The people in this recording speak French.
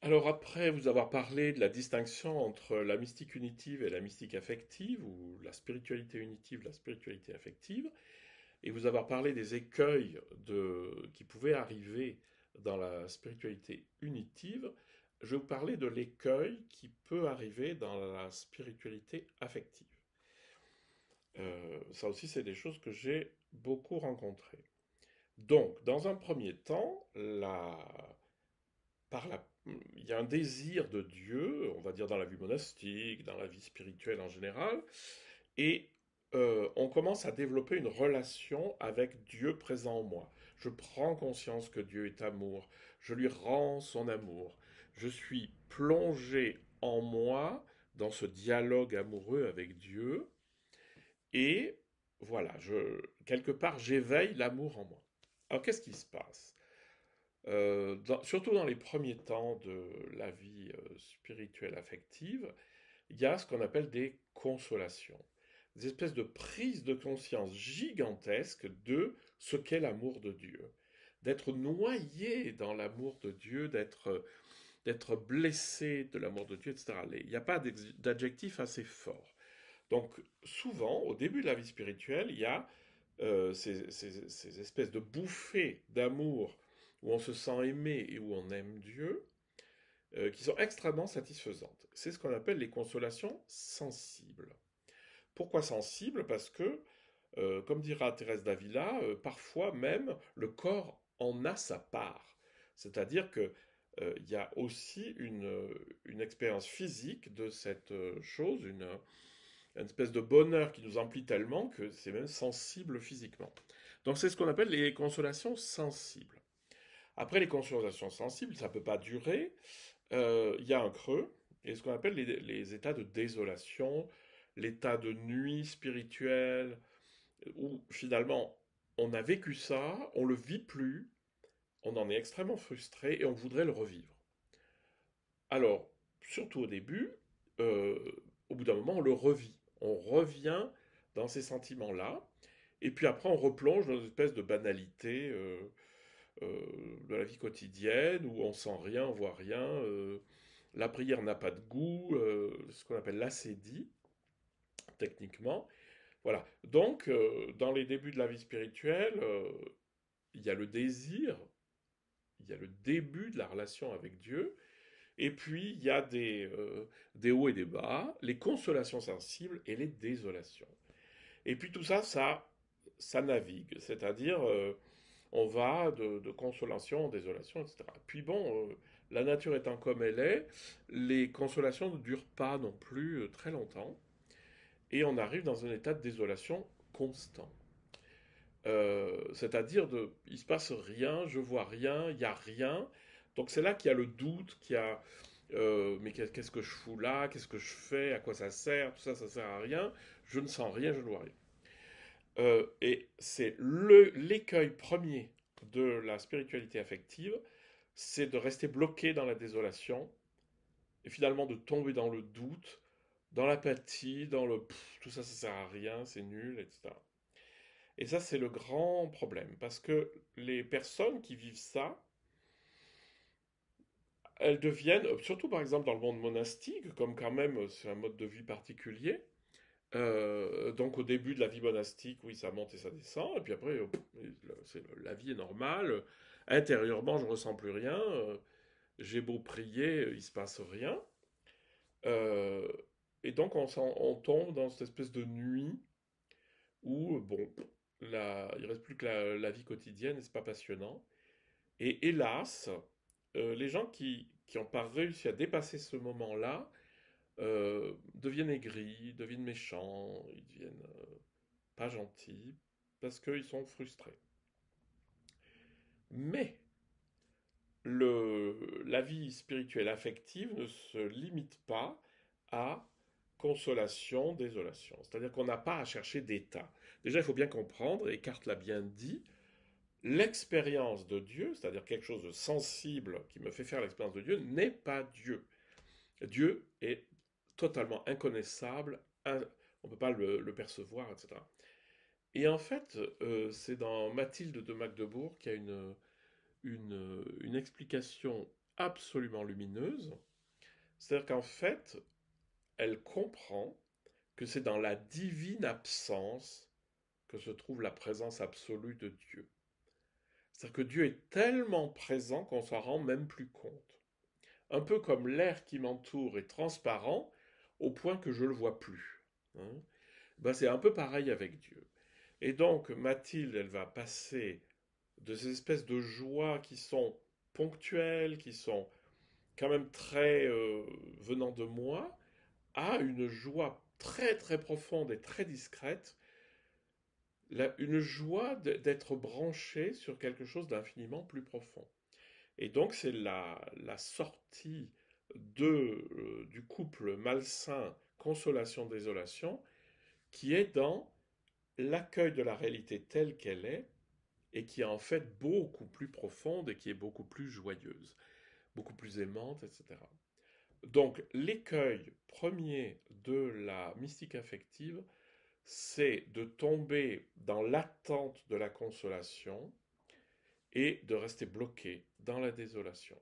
Alors après vous avoir parlé de la distinction entre la mystique unitive et la mystique affective, ou la spiritualité unitive, la spiritualité affective, et vous avoir parlé des écueils qui pouvaient arriver dans la spiritualité unitive, je vais vous parler de l'écueil qui peut arriver dans la spiritualité affective. Ça aussi, c'est des choses que j'ai beaucoup rencontrées. Donc, dans un premier temps, il y a un désir de Dieu, on va dire dans la vie monastique, dans la vie spirituelle en général, et on commence à développer une relation avec Dieu présent en moi. Je prends conscience que Dieu est amour, je lui rends son amour, je suis plongé en moi dans ce dialogue amoureux avec Dieu, et voilà, quelque part, j'éveille l'amour en moi. Alors, qu'est-ce qui se passe? Surtout dans les premiers temps de la vie spirituelle affective, il y a ce qu'on appelle des consolations, des espèces de prises de conscience gigantesques de ce qu'est l'amour de Dieu, d'être noyé dans l'amour de Dieu, d'être blessé de l'amour de Dieu, etc. Il n'y a pas d'adjectif assez fort. Donc souvent, au début de la vie spirituelle, il y a ces espèces de bouffées d'amour où on se sent aimé et où on aime Dieu, qui sont extrêmement satisfaisantes. C'est ce qu'on appelle les consolations sensibles. Pourquoi sensibles? Parce que, comme dira Thérèse d'Avila, parfois même le corps en a sa part. C'est-à-dire que il y a aussi une expérience physique de cette chose, une espèce de bonheur qui nous emplit tellement que c'est même sensible physiquement. Donc c'est ce qu'on appelle les consolations sensibles. Après les consolations sensibles, ça ne peut pas durer. Il y a un creux, et ce qu'on appelle les états de désolation, l'état de nuit spirituelle, où finalement on a vécu ça, on le vit plus, on en est extrêmement frustré et on voudrait le revivre. Alors, surtout au début, euh, au bout d'un moment, on le revit. On revient dans ces sentiments-là, et puis après, on replonge dans une espèce de banalité de la vie quotidienne où on sent rien, on voit rien. La prière n'a pas de goût, ce qu'on appelle l'acédie, techniquement. Voilà. Donc, dans les débuts de la vie spirituelle, il y a le désir, il y a le début de la relation avec Dieu, et puis il y a des hauts et des bas, les consolations sensibles et les désolations. Et puis tout ça, ça navigue, c'est-à-dire on va de consolation en désolation, etc. Puis bon, la nature étant comme elle est, les consolations ne durent pas non plus très longtemps, et on arrive dans un état de désolation constant. C'est-à-dire il se passe rien, je vois rien, il y a rien. Donc c'est là qu'il y a le doute, qu'il y a mais qu'est-ce que je fous là, qu'est-ce que je fais, à quoi ça sert, tout ça, ça sert à rien. Je ne sens rien, je ne vois rien. Et c'est l'écueil premier de la spiritualité affective, c'est de rester bloqué dans la désolation et finalement de tomber dans le doute, dans l'apathie, dans le tout ça, ça sert à rien, c'est nul, etc. Et ça, c'est le grand problème parce que les personnes qui vivent ça, elles deviennent, surtout par exemple dans le monde monastique, comme quand même c'est un mode de vie particulier. Donc au début de la vie monastique, oui, ça monte et ça descend, et puis après, la vie est normale. Intérieurement, je ressens plus rien. J'ai beau prier, il se passe rien. Euh, et donc on tombe dans cette espèce de nuit où, bon, il reste plus que la vie quotidienne et c'est pas passionnant. Et hélas, les gens qui n'ont pas réussi à dépasser ce moment-là deviennent aigris, deviennent méchants, ils deviennent pas gentils, parce qu'ils sont frustrés. Mais la vie spirituelle affective ne se limite pas à consolation, désolation. C'est-à-dire qu'on n'a pas à chercher d'état. Déjà, il faut bien comprendre, et Descartes l'a bien dit, l'expérience de Dieu, c'est-à-dire quelque chose de sensible qui me fait faire l'expérience de Dieu, n'est pas Dieu. Dieu est totalement inconnaissable, on ne peut pas le percevoir, etc. Et en fait, c'est dans Mathilde de Magdebourg qu'il y a une explication absolument lumineuse. C'est-à-dire qu'en fait, elle comprend que c'est dans la divine absence que se trouve la présence absolue de Dieu. C'est-à-dire que Dieu est tellement présent qu'on s'en rend même plus compte. Un peu comme l'air qui m'entoure est transparent au point que je ne le vois plus. Hein. Ben, c'est un peu pareil avec Dieu. Et donc, Mathilde, elle va passer de ces espèces de joies qui sont ponctuelles, qui sont quand même très venant de moi, à une joie très très profonde et très discrète, une joie d'être branché sur quelque chose d'infiniment plus profond. Et donc c'est la sortie du couple malsain consolation-désolation qui est dans l'accueil de la réalité telle qu'elle est et qui est en fait beaucoup plus profonde et qui est beaucoup plus joyeuse, beaucoup plus aimante, etc. Donc l'écueil premier de la mystique affective, c'est de tomber dans l'attente de la consolation et de rester bloqué dans la désolation.